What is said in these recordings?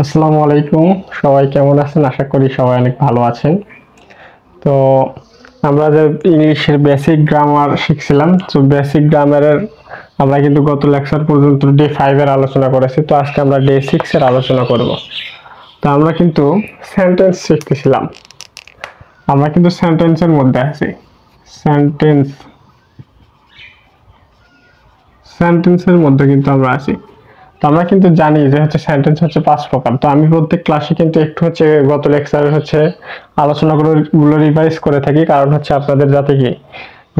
আসসালামু আলাইকুম। সবাই কেমন আছেন? আশা করি সবাই অনেক ভালো আছেন। তো আমরা যে ইংলিশের বেসিক গ্রামার শিখছিলাম, তো বেসিক গ্রামারের আমরা কিন্তু গত লেকচার পর্যন্ত ডে 5 এর আলোচনা করেছি। তো আজকে আমরা ডে 6 এর আলোচনা করব। তো আমরা কিন্তু সেন্টেন্স শিখতেছিলাম। আমরা কিন্তু সেন্টেন্সের মধ্যে আছি। সেন্টেন্স সেন্টেন্সের মধ্যে কিন্তু আমরা আছি। তো আমরা কিন্তু জানি যে হচ্ছে সেন্টেন্স হচ্ছে 5 প্রকার। তো আমি প্রত্যেক ক্লাসে কিন্তু একটু হচ্ছে গত লেকচারে হচ্ছে আলোচনাগুলো রিভাইজ করে থাকি, কারণ হচ্ছে আপনাদের যাতে কি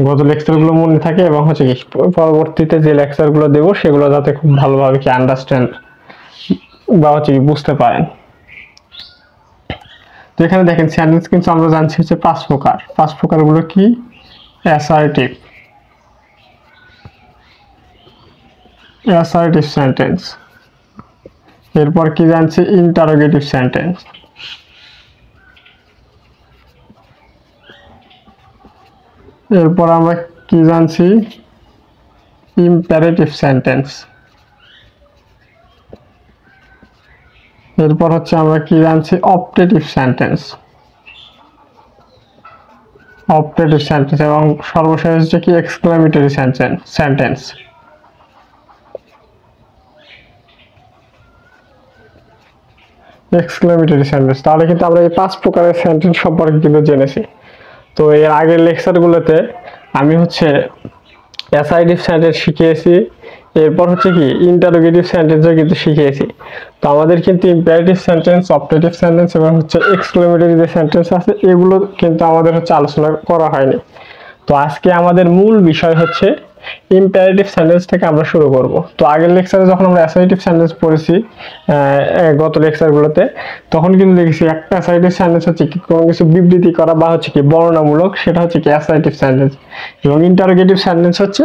গত লেকচারগুলো মনে থাকে এবং হচ্ছে কি পরবর্তীতে যে লেকচারগুলো দেবো সেগুলো যাতে খুব ভালোভাবে কি আন্ডারস্ট্যান্ড বা হচ্ছে কি বুঝতে পারেন। তো এখানে দেখেন সেন্টেন্স কিন্তু আমরা জানছি হচ্ছে 5 প্রকার। 5 প্রকারগুলো কি? অ্যাসার্টিভ অ্যাসার্টিভ সেন্টেন্স, এরপর কি জানছি? ইন্টারোগেটিভ সেন্টেন্স, এরপর আমরা কি জানছি? ইম্পারেটিভ সেন্টেন্স, এরপর হচ্ছে আমরা কি জানছি? অপটেটিভ সেন্টেন্স এবং সর্বশেষ হচ্ছে কি? Exclamatory sentence. তাহলে কিন্তু আমরা এই 5 প্রকারের সেন্টেন্স সম্পর্কে কিন্তু জেনেছি। তো এর আগের লেকচারগুলোতে আমি হচ্ছে অ্যাসার্টিভ সেন্টেন্স শিখিয়েছি, এরপর হচ্ছে কি ইন্টারোগেটিভ সেন্টেন্সও কিন্তু শিখিয়েছি। তো আমাদের কিন্তু ইম্পারেটিভ সেন্টেন্স, অপটেটিভ সেন্টেন্স এবং হচ্ছে এক্সক্লেমেটরি যে সেন্টেন্স আছে এগুলো কিন্তু আমাদের হচ্ছে আলোচনা করা হয়নি। তো আজকে আমাদের মূল বিষয় হচ্ছে ইম্পারেটিভ সেন্টেন্স থেকে আমরা শুরু করব। তো আগের লেকচারে যখন আমরা অ্যাসার্টিভ সেন্টেন্স পড়েছি গত লেকচারগুলোতে, তখন কিন্তু দেখেছি একটা অ্যাসার্টিভ সেন্টেন্স হচ্ছে কি কোনো কিছু বিবৃতি করা বা হচ্ছে কি বর্ণনামূলক, সেটা হচ্ছে কি অ্যাসার্টিভ সেন্টেন্স। এবং ইন্টারোগেটিভ সেন্টেন্স হচ্ছে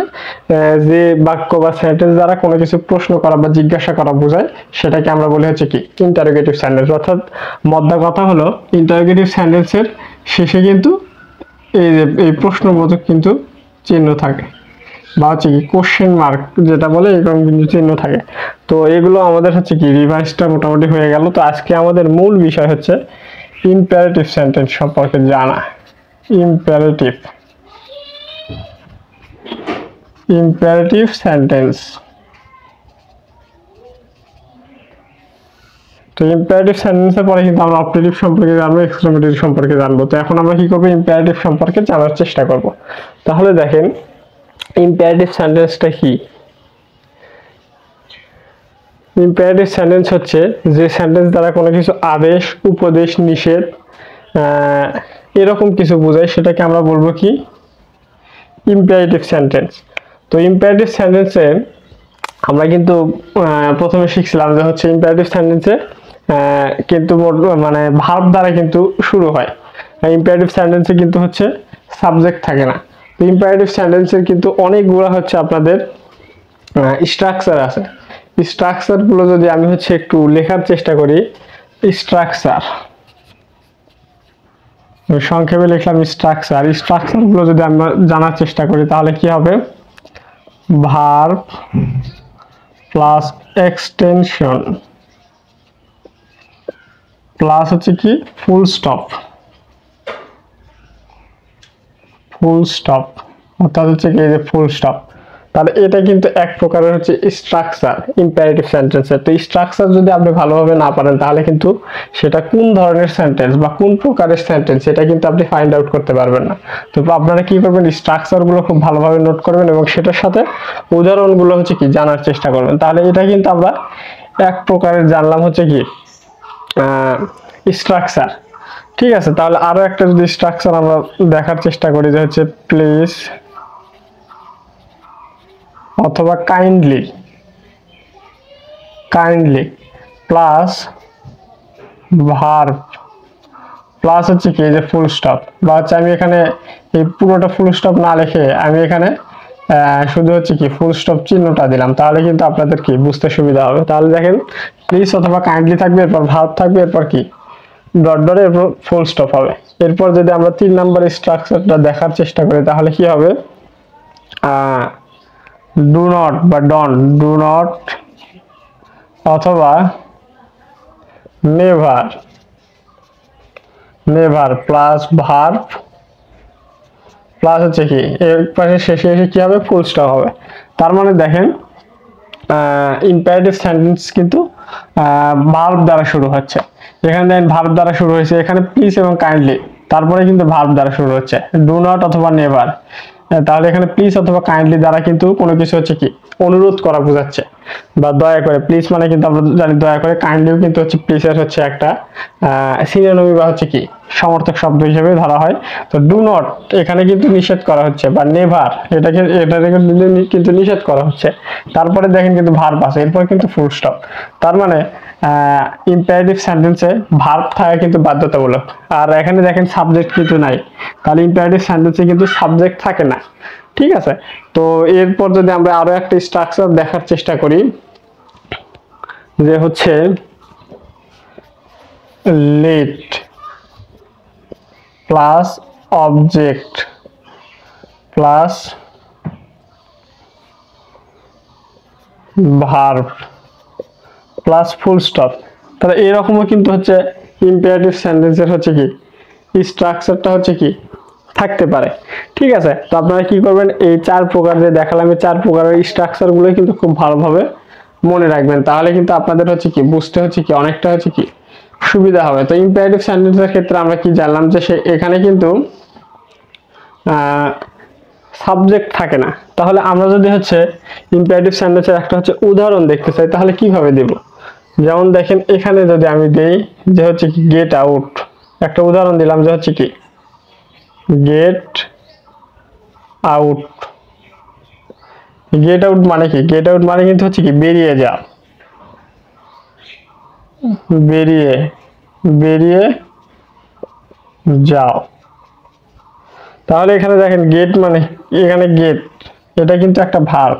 যে বাক্য বা সেন্টেন্স দ্বারা কোনো কিছু প্রশ্ন করা বা জিজ্ঞাসা করা বোঝায়, সেটাকে আমরা বলি হচ্ছে কি ইন্টারোগেটিভ সেন্টেন্স। অর্থাৎ মধ্যা কথা হলো ইন্টারোগেটিভ সেন্টেন্সের শেষে কিন্তু এই প্রশ্নবোধক কিন্তু চিহ্ন থাকে বা হচ্ছে কি কোশ্চেন মার্ক যেটা বলে এরকম কিন্তু চিহ্ন থাকে। তো এগুলো আমাদের হচ্ছে কি রিভাইজটা মোটামুটি হয়ে গেল। তো আজকে আমাদের মূল বিষয় হচ্ছে ইম্পারেটিভ সেন্টেন্স সম্পর্কে জানা। Imperative imperative sentence. তো ইম্পারেটিভ সেন্টেন্সের পরে কিন্তু আমরা অপটেটিভ সম্পর্কে জানবো, এক্সক্লেমেটরি সম্পর্কে জানবো। তো এখন আমরা কি করবো? ইম্পারেটিভ সম্পর্কে জানার চেষ্টা করব। তাহলে দেখেন ইম্পারেটিভ সেন্টেন্সটা কি? ইম্পারেটিভ সেন্টেন্স হচ্ছে যে সেন্টেন্স দ্বারা কোনো কিছু আদেশ, উপদেশ, নিষেধ এরকম কিছু বোঝায়, সেটাকে আমরা বলবো কি ইম্পারেটিভ সেন্টেন্স। তো ইম্পারেটিভ সেন্টেন্সে আমরা কিন্তু প্রথমে শিখছিলাম যে হচ্ছে ইম্পারেটিভ সেন্টেন্সে কিন্তু মানে ভার্ব দ্বারা কিন্তু শুরু হয়। ইম্পারেটিভ সেন্টেন্সে কিন্তু হচ্ছে সাবজেক্ট থাকে না। তো ইম্পারেটিভ সেন্টেন্সের কিন্তু অনেকগুলো হচ্ছে আপনাদের স্ট্রাকচার আছে। স্ট্রাকচারগুলো যদি আমি হচ্ছে একটু লেখার চেষ্টা করি, স্ট্রাকচার সংক্ষেপে লিখলাম স্ট্রাকচারগুলো যদি আমরা জানার চেষ্টা করি তাহলে কি হবে? ভার্ব প্লাস এক্সটেনশন প্লাস হচ্ছে কি ফুল স্টপ অর্থাৎ হচ্ছে কি যে ফুল স্টপ। তাহলে এটা কিন্তু এক প্রকারের হচ্ছে স্ট্রাকচার ইম্পারেটিভ সেন্টেন্সের। তো স্ট্রাকচার যদি আপনি ভালোভাবে না পারেন তাহলে কিন্তু সেটা কোন ধরনের সেন্টেন্স বা কোন প্রকারের সেন্টেন্স সেটা কিন্তু আপনি ফাইন্ড আউট করতে পারবেন না। তো আপনারা কি করবেন? স্ট্রাকচারগুলো খুব ভালোভাবে নোট করবেন এবং সেটার সাথে উদাহরণগুলো হচ্ছে কি জানার চেষ্টা করবেন। তাহলে এটা কিন্তু আমরা এক প্রকারের জানলাম হচ্ছে কি স্ট্রাকচার। ঠিক আছে, তাহলে আরো একটা যদি স্ট্রাকচার আমরা দেখার চেষ্টা করি যে হচ্ছে প্লিজ অথবা কাইন্ডলি প্লাস ভার্ব প্লাস হচ্ছে কি যে ফুল স্টপ, বা হচ্ছে আমি এখানে এই পুরোটা ফুল স্টপ না লিখে আমি এখানে শুধু হচ্ছে কি ফুল স্টপ চিহ্নটা দিলাম, তাহলে কিন্তু আপনাদের কি বুঝতে সুবিধা হবে। তাহলে দেখেন প্লিজ অথবা কাইন্ডলি থাকবে, এরপর ভার্ব থাকবে, এরপর কি ডট ডট, এরপর ফুল স্টপ হবে। এরপর যদি আমরা 3 নাম্বার স্ট্রাকচারটা দেখার চেষ্টা করি তাহলে কি হবে? ডু নট বা ডু নট অথবা never, never plus verb plus হচ্ছে কি এর পাশে শেষে এসে কি হবে, ফুল স্টপ হবে। তার মানে দেখেন ইম্পারেটিভ সেন্টেন্স কিন্তু ভার্ব দ্বারা শুরু হচ্ছে। এখানে দেখেন ভার্ব দ্বারা শুরু হয়েছে, এখানে প্লিজ এবং কাইন্ডলি, তারপরে কিন্তু ভার্ব দ্বারা শুরু হচ্ছে, ডু নট অথবা নেভার। তাহলে এখানে প্লিজ অথবা কাইন্ডলি দ্বারা কিন্তু কোনো কিছু হচ্ছে কি অনুরোধ করা বোঝাচ্ছে, বা দয়া করে। প্লিজ মানে কিন্তু আমরা জানি দয়া করে, কাইন্ডলিও কিন্তু হচ্ছে প্লিজের হচ্ছে একটা সিনোনিম বা হচ্ছে কি সমর্থক শব্দ হিসেবে ধরা হয়। তো ডু নট এখানে কিন্তু নিষেধ করা হচ্ছে, বা নেভার এটাকে কিন্তু নিষেধ করা হচ্ছে। তারপরে দেখেন কিন্তু ভার্ব আছে, এরপর কিন্তু ফুল স্টপ। তার মানে ইম্পারেটিভ সেন্টেন্সে ভার্ব থাকা কিন্তু বাধ্যতামূলক। আর এখানে দেখেন সাবজেক্ট কিন্তু নাই, তাহলে ইম্পারেটিভ সেন্টেন্সে কিন্তু সাবজেক্ট থাকে না। ঠিক আছে, তো এরপর যদি আমরা আরো একটা স্ট্রাকচার দেখার চেষ্টা করি, যে হচ্ছে let plus object plus verb plus full stop. তাহলে এরকমও কিন্তু হচ্ছে ইম্পারেটিভ সেন্টেন্সের হচ্ছে কি স্ট্রাকচারটা হচ্ছে কি থাকতে পারে। ঠিক আছে, তো আপনারা কি করবেন, এই 4 প্রকার যে দেখালাম, এই 4 প্রকারের স্ট্রাকচার গুলো কিন্তু খুব ভালোভাবে মনে রাখবেন, তাহলে কিন্তু আপনাদের হচ্ছে কি বুঝতে হচ্ছে কি অনেকটা হচ্ছে কি সুবিধা হবে। তো ইম্পারেটিভ সেন্টেন্সের ক্ষেত্রে আমরা কি জানলাম, যে এখানে কিন্তু সাবজেক্ট থাকে না। তাহলে আমরা যদি হচ্ছে ইম্পারেটিভ সেন্টেন্সের একটা হচ্ছে উদাহরণ দেখতে চাই, তাহলে কিভাবে দেব? যেমন দেখেন এখানে যদি আমি দেই যে হচ্ছে কি গেট আউট, একটা উদাহরণ দিলাম যে হচ্ছে কি গেট আউট। গেট আউট মানে কি? গেট আউট মানে কিন্তু হচ্ছে কি বেরিয়ে যাও, বেরিয়ে বেরিয়ে যাও। তাহলে এখানে দেখেন গেট মানে এখানে গেট, এটা কিন্তু একটা ভার্ব।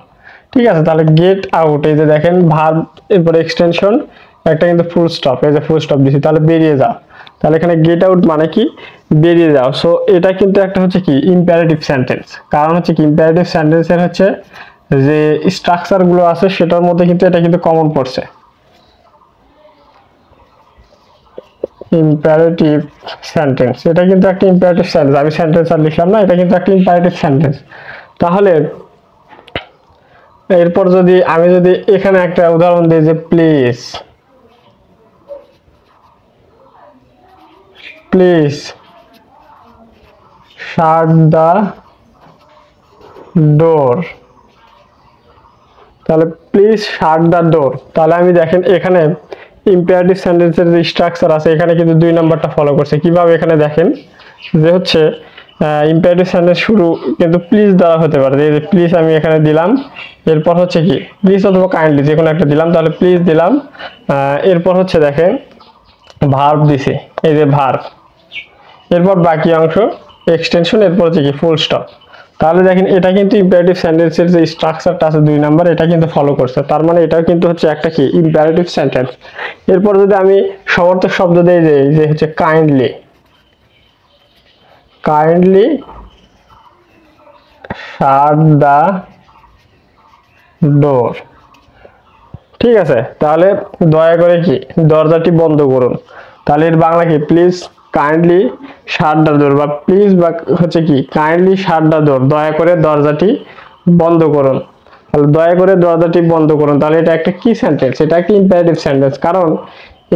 ঠিক আছে, তাহলে গেট আউট, এই যে দেখেন ভার্ব, এরপরে এক্সটেনশন, একটা কিন্তু ফুল স্টপ, এই যে ফুল স্টপ দিছি, তাহলে বেরিয়ে যাও। তাহলে এখানে গেট আউট মানে কি বেরিয়ে যাও। সো এটা কিন্তু একটা হচ্ছে কি ইম্পারেটিভ সেন্টেন্স, কারণ হচ্ছে কি ইম্পারেটিভ সেন্টেন্সের হচ্ছে যে স্ট্রাকচার গুলো আছে সেটার মধ্যে কিন্তু এটা কিন্তু কমন পড়ছে। ইম্পারেটিভ সেন্টেন্স, এটা কিন্তু একটা ইম্পারেটিভ সেন্টেন্স, আমি সেন্টেন্স আর লিখলাম না, এটা কিন্তু একটা ইম্পারেটিভ সেন্টেন্স। তাহলে এরপর যদি আমি যদি এখানে একটা উদাহরণ দিই যে please, please shut the door, তাহলে প্লিজ শাট দ্য ডোর। তাহলে আমি দেখেন এখানে ইম্পারেটিভ সেন্টেন্সের যে স্ট্রাকচার আছে এখানে কিন্তু 2 নাম্বারটা ফলো করছে। কিভাবে? এখানে দেখেন যে হচ্ছে ইম্পারেটিভ সেন্টেন্স শুরু কিন্তু প্লিজ দ্বারা হতে পারে, এই যে প্লিজ আমি এখানে দিলাম, এরপর হচ্ছে কি প্লিজ অথবা কাইন্ডলি যে কোনো একটা দিলাম, তাহলে প্লিজ দিলাম, এরপর হচ্ছে দেখেন ভার্ব দিছে, এই যে ভার্ব, এরপর বাকি অংশ এক্সটেনশন, এরপর হচ্ছে কি ফুল স্টপ। তাহলে দেখেন এটা কিন্তু ইম্পারেটিভ সেন্টেন্সের যে স্ট্রাকচারটা আছে 2 নাম্বার, এটা কিন্তু ফলো করছে। তার মানে এটাও কিন্তু হচ্ছে একটা কি ইম্পারেটিভ সেন্টেন্স। এরপর যদি আমি সমর্থক শব্দ দেই যে হচ্ছে kindly, kindly shut the door. ঠিক আছে, তাহলে দয়া করে কি দরজাটি বন্ধ করুন। তাহলে এর বাংলা কি? Please kindly shut the door, বা প্লিজ বা হচ্ছে কি কাইন্ডলি শাট দ্য ডোর, দয়া করে দরজাটি বন্ধ করুন। তাহলে দয়া করে দরজাটি বন্ধ করুন, তাহলে এটা একটা কি সেন্টেন্স? এটা একটা ইম্পারেটিভ সেন্টেন্স, কারণ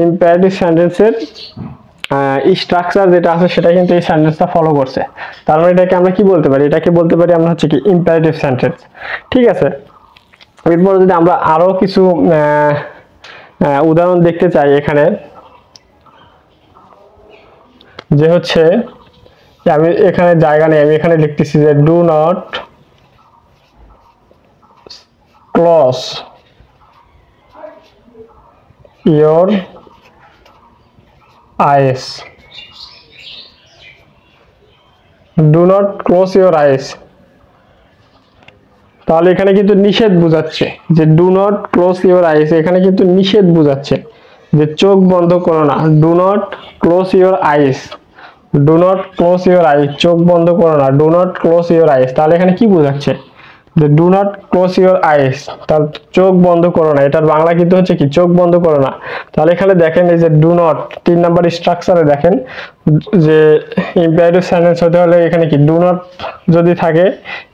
ইম্পারেটিভ সেন্টেন্সের স্ট্রাকচার যেটা আছে সেটা কিন্তু এই সেন্টেন্সটা ফলো করছে। তার মানে এটাকে আমরা কি বলতে পারি? এটাকে বলতে পারি আমরা হচ্ছে কি ইম্পারেটিভ সেন্টেন্স। ঠিক আছে, এরপর যদি আমরা আরো কিছু উদাহরণ দেখতে চাই এখানে, যে হচ্ছে আমি এখানে জায়গা নেই, আমি এখানে লিখতেছি যে do not close your eyes, do not close your eyes. তাহলে এখানে কিন্তু নিষেধ বোঝাচ্ছে, যে do not close your eyes, এখানে কিন্তু নিষেধ বোঝাচ্ছে যে চোখ বন্ধ করো না। Do not close your eyes, do not close your eyes, চোখ বন্ধ করো না, do not close your eyes. তাহলে এখানে কি বোঝাচ্ছে? যে do not close your eyes, তাহলে চোখ বন্ধ করো না, এটার বাংলা কিন্তু হচ্ছে কি চোখ বন্ধ করো না। তাহলে এখানে দেখেন এই যে ডু নট 3 নাম্বার স্ট্রাকচারে দেখেন যে ইম্পারেটিভ সেন্টেন্স হতে হলে এখানে কি ডু নট যদি থাকে,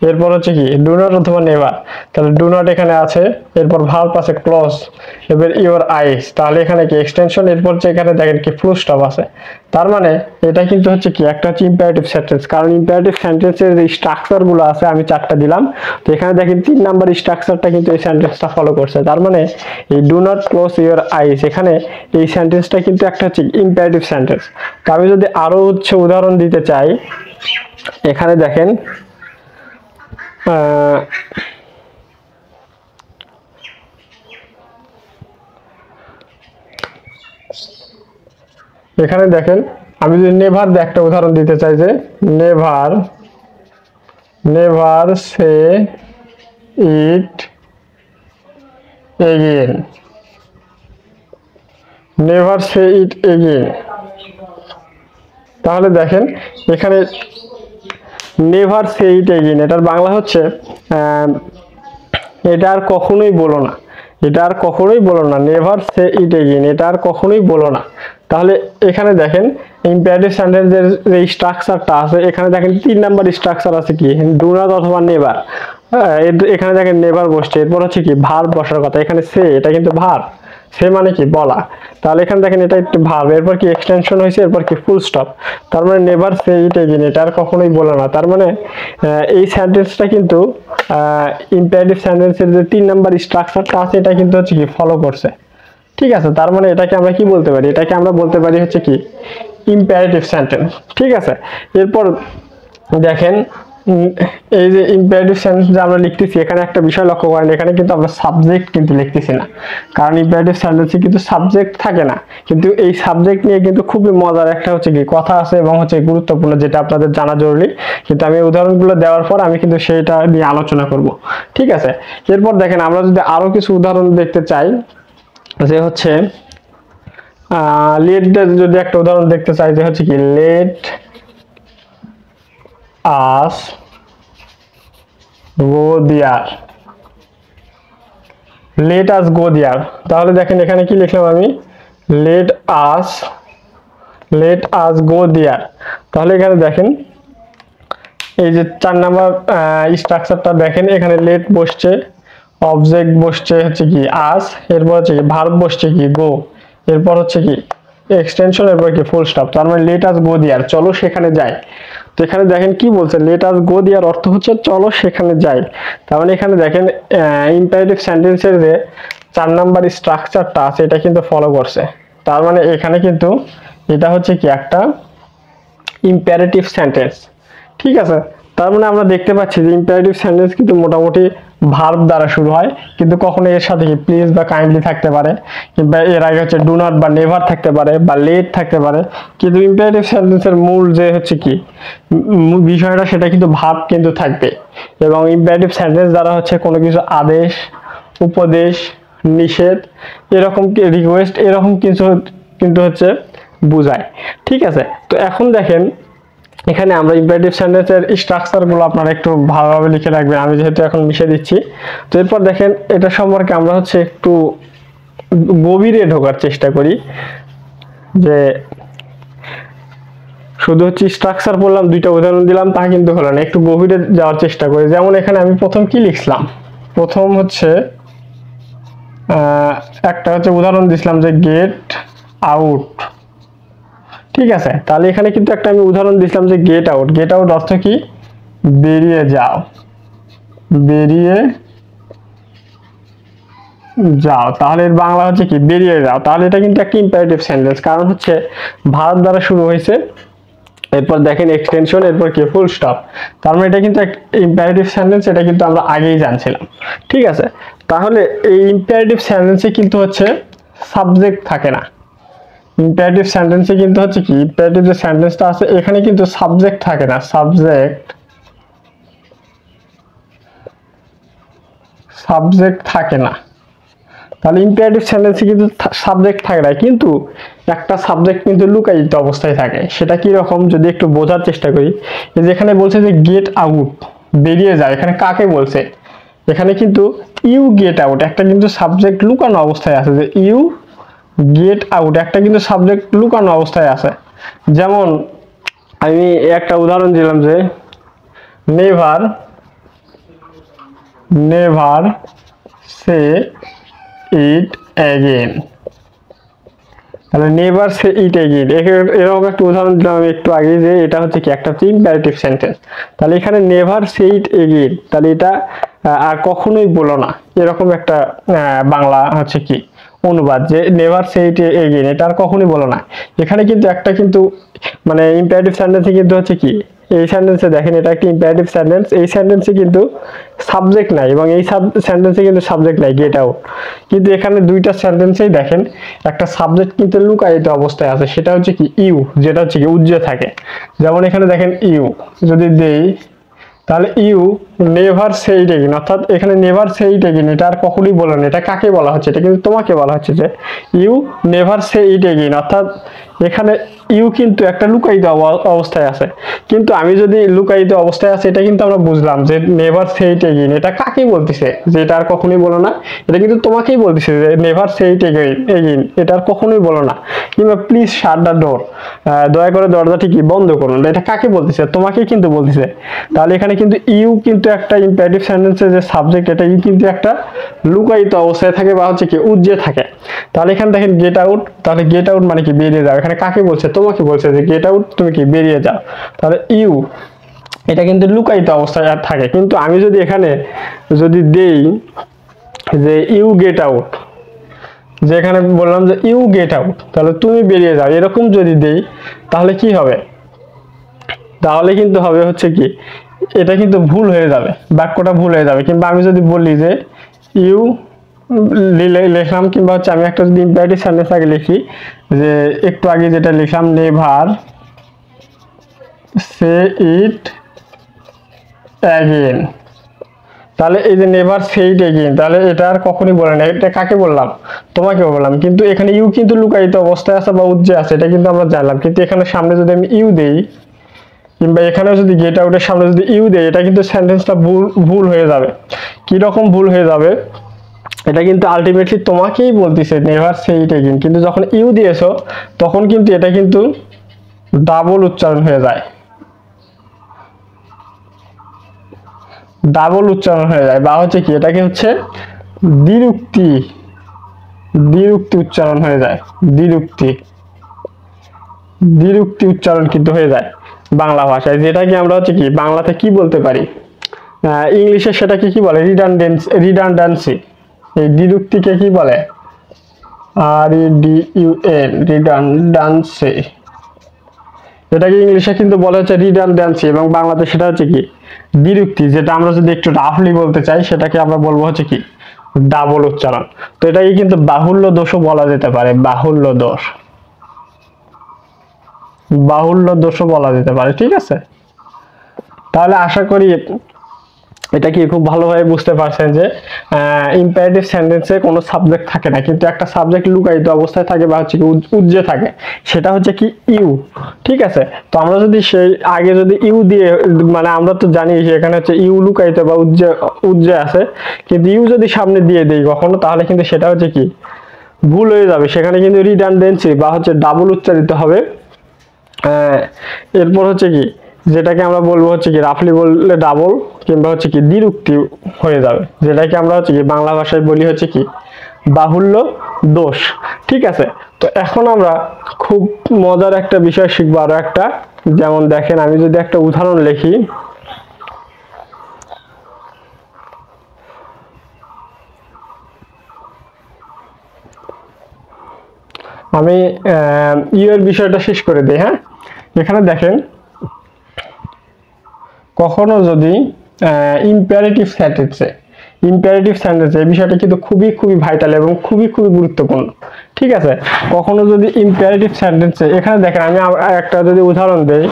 এরপর হচ্ছে কি ডু নট অথবা নেভার, তাহলে ডু নট এখানে আছে, এরপর ভার্ব আছে ক্লোজ, এবার ইউর আইস, তাহলে এখানে কি এক্সটেনশন, এরপর হচ্ছে এখানে দেখেন কি ফুল স্টপ আছে। তার মানে এটা কিন্তু হচ্ছে কি একটা হচ্ছে ইম্পারেটিভ সেন্টেন্স, কারণ ইম্পারেটিভ সেন্টেন্সের যে স্ট্রাকচার গুলো আছে আমি 4টা দিলাম, তো এখানে দেখেন 3 নাম্বার স্ট্রাকচারটা কিন্তু এই সেন্টেন্সটা ফলো করছে। তার মানে এই do not close your eyes, এখানে এই সেন্টেন্সটা কিন্তু একটা হচ্ছে ইম্পারেটিভ সেন্টেন্স। তো আমি যদি আরো হচ্ছে উদাহরণ দিতে চাই, এখানে দেখেন এখানে দেখেন আমি যদি নেভার একটা উদাহরণ দিতে চাই, যে never never say it again, never say it again, তাহলে দেখেন এখানে নেভার সে ইট এগেইন এটার বাংলা হচ্ছে এটা আর কখনোই বলো না, এটা আর কখনোই বলো না, নেভার সে ইট এগেইন, এটা আর কখনোই বলো না। তাহলে এখানে দেখেন ইম্পারেটিভ সেন্টেন্সের যে স্ট্রাকচারটা আছে, এখানে দেখেন 3 নাম্বার স্ট্রাকচার আছে কি ডু নট অথবা নেভার, এখানে দেখেন নেভার বসছে, এরপর হচ্ছে কি ভার্ব বসার কথা, এখানে সে, এটা কিন্তু ভার্ব, সে মানে কি বলা, তাহলে এখানে দেখেন এটা একটু ভার্ব, এরপর কি এক্সটেনশন হয়েছে, এরপর কি ফুল স্টপ, তার মানে নেভার সে ইট এগেইন, এটা আর কখনোই বলে না। তার মানে এই সেন্টেন্সটা কিন্তু ইম্পারেটিভ সেন্টেন্সের যে 3 নাম্বার স্ট্রাকচারটা আছে এটা কিন্তু হচ্ছে কি ফলো করছে। ঠিক আছে, তার মানে এটাকে আমরা কি বলতে পারি, এটাকে আমরা বলতে পারি হচ্ছে কি ইম্পারেটিভ সেন্টেন্স। ঠিক আছে, এরপর দেখেন এই যে ইম্পারেটিভ সেন্টেন্স যে আমরা লিখতেছি, এখানে একটা বিষয় লক্ষ্য করেন, এখানে কিন্তু আমরা সাবজেক্ট কিন্তু লিখতেছি না, কারণ ইম্পারেটিভ সেন্টেন্সে কিন্তু সাবজেক্ট থাকে না। কিন্তু এই সাবজেক্ট নিয়ে কিন্তু খুবই মজার একটা হচ্ছে কি কথা আছে এবং হচ্ছে গুরুত্বপূর্ণ, যেটা আপনাদের জানা জরুরি। কিন্তু আমি উদাহরণগুলো দেওয়ার পর আমি কিন্তু সেটা নিয়ে আলোচনা করব। ঠিক আছে, এরপর দেখেন আমরা যদি আরো কিছু উদাহরণ দেখতে চাই, যে হচ্ছে লেট, যদি একটা উদাহরণ দেখতে চাই, যে হচ্ছে কি লেট আস গো দেয়ার, লেট আস গো দেয়ার, তাহলে দেখেন এখানে কি লিখলাম আমি লেট আস গো দেয়ার, তাহলে এখানে দেখেন এই যে 4 নাম্বার স্ট্রাকচারটা দেখেন, এখানে লেট বসছে, অবজেক্ট বসছে হচ্ছে কি আস, এরপর হচ্ছে কি ভার্ব বসছে কি গো, এরপর হচ্ছে কি এক্সটেনশন, এরপর কি ফুল স্টপ, তার মানে লেট আস গো দেয়ার, চলো সেখানে যাই। তো এখানে দেখেন কি বলছে, লেট আস গো দেয়ার অর্থ হচ্ছে চলো সেখানে যাই। তার মানে এখানে দেখেন ইম্পারেটিভ সেন্টেন্সের যে 4 নাম্বার স্ট্রাকচারটা আছে এটা কিন্তু ফলো করছে। তার মানে এখানে কিন্তু এটা হচ্ছে কি একটা ইম্পারেটিভ সেন্টেন্স। ঠিক আছে, তার মানে আমরা দেখতে পাচ্ছি যে ইম্পারেটিভ সেন্টেন্স কিন্তু মোটামুটি ভার্ব দ্বারা শুরু হয়, কিন্তু কখনো এর সাথে কি প্লিজ বা কাইন্ডলি থাকতে পারে, কিংবা এর আগে হচ্ছে ডু নট বা নেভার থাকতে পারে, বা লেট থাকতে পারে। কিন্তু ইম্পারেটিভ সেন্টেন্সের মূল যে হচ্ছে কি বিষয়টা, সেটা কিন্তু ভার্ব কিন্তু থাকবে। এবং ইম্পারেটিভ সেন্টেন্স দ্বারা হচ্ছে কোনো কিছু আদেশ, উপদেশ, নিষেধ, এরকম রিকোয়েস্ট, এরকম কিছু কিন্তু হচ্ছে বোঝায়। ঠিক আছে, তো এখন দেখেন এখানে আমরা ইম্পারেটিভ সেন্টেন্সের স্ট্রাকচারগুলো আপনারা একটু ভালোভাবে লিখে রাখবেন, আমি যেহেতু এখন মিশিয়ে দিচ্ছি। তো এরপর দেখেন এটা সম্পর্কে আমরা হচ্ছে একটু গভীরে ঢোকার চেষ্টা করি, যে শুধু হচ্ছে স্ট্রাকচার বললাম, 2টা উদাহরণ দিলাম, তা কিন্তু হলো না, একটু গভীরে যাওয়ার চেষ্টা করি। যেমন এখানে আমি প্রথম কি লিখলাম, প্রথম হচ্ছে একটা হচ্ছে উদাহরণ দিছিলাম যে গেট আউট। ঠিক আছে, তাহলে এখানে কিন্তু একটা আমি উদাহরণ দিছিলাম যে গেট আউট, গেট আউট অর্থ কি বেরিয়ে যাও, বেরিয়ে যাও, তাহলে এর বাংলা হচ্ছে কি বেরিয়ে যাও। তাহলে এটা কিন্তু একটা ইম্পারেটিভ সেন্টেন্স, কারণ হচ্ছে ভার্ব দ্বারা শুরু হয়েছে, এরপর দেখেন এক্সটেনশন, এরপর কি ফুল স্টপ, তার মানে এটা কিন্তু একটা ইম্পারেটিভ সেন্টেন্স, এটা কিন্তু আমরা আগেই জানছিলাম। ঠিক আছে, তাহলে এই ইম্পারেটিভ সেন্টেন্সে কিন্তু হচ্ছে সাবজেক্ট থাকে না। ইম্পারেটিভ সেন্টেন্সে কিন্তু হচ্ছে কি ইম্পারেটিভ যে সেন্টেন্সটা আছে এখানে কিন্তু সাবজেক্ট থাকে না, সাবজেক্ট থাকে না। তাহলে ইম্পারেটিভ সেন্টেন্সে কিন্তু সাবজেক্ট থাকে না, কিন্তু একটা সাবজেক্ট কিন্তু লুকায়িত অবস্থায় থাকে। সেটা কি রকম, যদি একটু বোঝার চেষ্টা করি, যেখানে বলছে যে গেট আউট, বেরিয়ে যায়, এখানে কাকে বলছে, এখানে কিন্তু ইউ গেট আউট একটা কিন্তু সাবজেক্ট লুকানো অবস্থায় আছে, যে ইউ গেট আউট একটা কিন্তু সাবজেক্ট লুকানো অবস্থায় আছে। যেমন আমি একটা উদাহরণ দিলাম যে never never say it again. তাহলে নেভার সে ইট অ্যাগেন এরকম একটা উদাহরণ দিলাম আমি একটু আগে, যে এটা হচ্ছে কি একটা ইম্পারেটিভ সেন্টেন্স। তাহলে এখানে নেভার সে ইট অ্যাগেন, তাহলে এটা আর কখনোই বলো না, এরকম একটা বাংলা হচ্ছে কি অনুবাদ, যে নেভার সে ইট এগেইন, এটা আর কখনোই বলো না। এখানে কিন্তু একটা কিন্তু মানে ইম্পারেটিভ সেন্টেন্সে কিন্তু হচ্ছে কি, এই সেন্টেন্সে দেখেন এটা একটা ইম্পারেটিভ সেন্টেন্স, এই সেন্টেন্সে কিন্তু সাবজেক্ট নাই এবং এই সেন্টেন্সে কিন্তু সাবজেক্ট নাই গেট আউট। কিন্তু এখানে দুইটা সেন্টেন্সেই দেখেন একটা সাবজেক্ট কিন্তু লুকায়িত অবস্থায় আছে, সেটা হচ্ছে কি ইউ, যেটা হচ্ছে কি উজ্জ্বল থাকে। যেমন এখানে দেখেন ইউ যদি দেই, তাহলে you never say it again, অর্থাৎ এখানে নেভার সে ইট এগেইন এটা আর কখনোই বলে না। এটা কাকে বলা হচ্ছে? এটা কিন্তু তোমাকে বলা হচ্ছে, যে you never say it again, অর্থাৎ এখানে ইউ কিন্তু একটা লুকায়িত অবস্থায় আছে। কিন্তু আমি যদি লুকায়িত অবস্থায় আছে এটা কিন্তু আমরা বুঝলাম যে নেভার সে ইট এগেইন এটা কাকে বলতেছে, যে এটা আর কখনোই বলো না, এটা কিন্তু তোমাকেই বলতেছে যে নেভার সে ইট এগেইন এটা আর কখনোই বলো না। কিংবা প্লিজ শাট দ্য ডোর, দয়া করে দরজাটি কি বন্ধ করুন, এটা কাকে বলতেছে? তোমাকেই কিন্তু বলতেছে। তাহলে এখানে কিন্তু ইউ কিন্তু একটা ইম্পারেটিভ সেন্টেন্সের যে সাবজেক্ট, এটা ইউ কিন্তু একটা লুকায়িত অবস্থায় থাকে বা হচ্ছে কি উজ্জ্বল থাকে। তাহলে এখানে দেখেন গেট আউট, তাহলে গেট আউট মানে কি বেরিয়ে যাও, এখানে কাকে বলছে? তোমাকে বলছে যে গেট আউট, তুমি কি বেরিয়ে যাও। তাহলে ইউ এটা কিন্তু লুকায়িত অবস্থায় থাকে। কিন্তু আমি যদি এখানে যদি দেই যে ইউ গেট আউট, যেখানে বললাম যে ইউ গেট আউট, তাহলে তুমি বেরিয়ে যাও, এরকম যদি দেই তাহলে কি হবে? তাহলে কিন্তু হবে হচ্ছে কি এটা কিন্তু ভুল হয়ে যাবে, বাক্যটা ভুল হয়ে যাবে। কিংবা আমি যদি বলি যে ইউ লিখলাম, কিংবা হচ্ছে আমি একটা যদি ইম্পারেটিভ সেন্টেন্স আগে লিখি, যে একটু আগে যেটা লিখলাম নেভার সে ইট অ্যাগেন, তাহলে এই যে নেভার সে ইট অ্যাগেন, তাহলে এটা আর কখনোই বলে না। এটা কাকে বললাম? তোমাকে বললাম। কিন্তু এখানে ইউ কিন্তু লুকায়িত অবস্থায় আছে বা উজ্জ্বল আছে, এটা কিন্তু আমরা জানলাম। কিন্তু এখানে সামনে যদি আমি ইউ দেই, কিংবা এখানে যদি গেট আউটের সামনে যদি ইউ দেই, এটা কিন্তু সেন্টেন্সটা ভুল হয়ে যাবে। কি রকম ভুল হয়ে যাবে? এটা কিন্তু আলটিমেটলি তোমাকেই বলতেছে নেভার সে ইট এগেইন, কিন্তু যখন ইউ দিয়েছো তখন কিন্তু এটা কিন্তু ডাবল উচ্চারণ হয়ে যায়, ডাবল উচ্চারণ হয়ে যায়, বা হচ্ছে কি এটাকে হচ্ছে দ্বিরুক্তি দ্বিরুক্তি উচ্চারণ হয়ে যায়, দ্বিরুক্তি উচ্চারণ কিন্তু হয়ে যায় বাংলা ভাষায়। যেটাকে আমরা হচ্ছে কি বাংলাতে কি বলতে পারি, ইংলিশে সেটাকে কি বলে? রিডান্ডেন্সি। এই দ্বিরুক্তিকে কি বলে? REDUN, redundancy. এটাকে ইংলিশে কিন্তু বলা হচ্ছে রিডান্ডেন্সি, এবং বাংলাতে সেটা হচ্ছে কি দ্বিরুক্তি। যেটা আমরা যদি একটু রাফলি বলতে চাই সেটাকে আমরা বলবো হচ্ছে কি ডাবল উচ্চারণ। তো এটাকে কিন্তু বাহুল্য দোষও বলা যেতে পারে, বাহুল্য দোষও বলা যেতে পারে। ঠিক আছে, তাহলে আশা করি এটা কি খুব ভালোভাবে বুঝতে পারছেন যে ইম্পারেটিভ সেন্টেন্সে কোনো সাবজেক্ট থাকে না, কিন্তু একটা সাবজেক্ট লুকায়িত অবস্থায় থাকে বা হচ্ছে কি উজ্জ্বল থাকে, সেটা হচ্ছে কি ইউ। ঠিক আছে, তো আমরা যদি সেই আগে যদি ইউ দিয়ে, মানে আমরা তো জানি এখানে হচ্ছে ইউ লুকায়িত বা উজ্জ্বল আছে, কিন্তু ইউ যদি সামনে দিয়ে দেই কখনো, তাহলে কিন্তু সেটা হচ্ছে কি ভুল হয়ে যাবে। সেখানে কিন্তু রিডান্ডেন্সি বা হচ্ছে ডাবল উচ্চারিত হবে। এরপর হচ্ছে কি যেটাকে আমরা বলবো হচ্ছে কি রাফলি বললে ডাবল, কিংবা হচ্ছে কি দ্বিরুক্তি হয়ে যাবে, যেটাকে আমরা হচ্ছে কি বাংলা ভাষায় বলি হচ্ছে কি বাহুল্য দোষ। ঠিক আছে, তো এখন আমরা খুব মজার একটা বিষয় শিখবো আরো একটা। যেমন দেখেন আমি যদি একটা উদাহরণ লিখি, আমি ইউ এর বিষয়টা শেষ করে দিই। হ্যাঁ, এখানে দেখেন কখনো যদি ইম্পারেটিভ সেন্টেন্সে এই বিষয়টা কিন্তু খুবই ভাইটাল এবং খুবই গুরুত্বপূর্ণ। ঠিক আছে, কখনো যদি ইম্পারেটিভ সেন্টেন্সে, এখানে দেখেন আমি একটা যদি উদাহরণ দেই,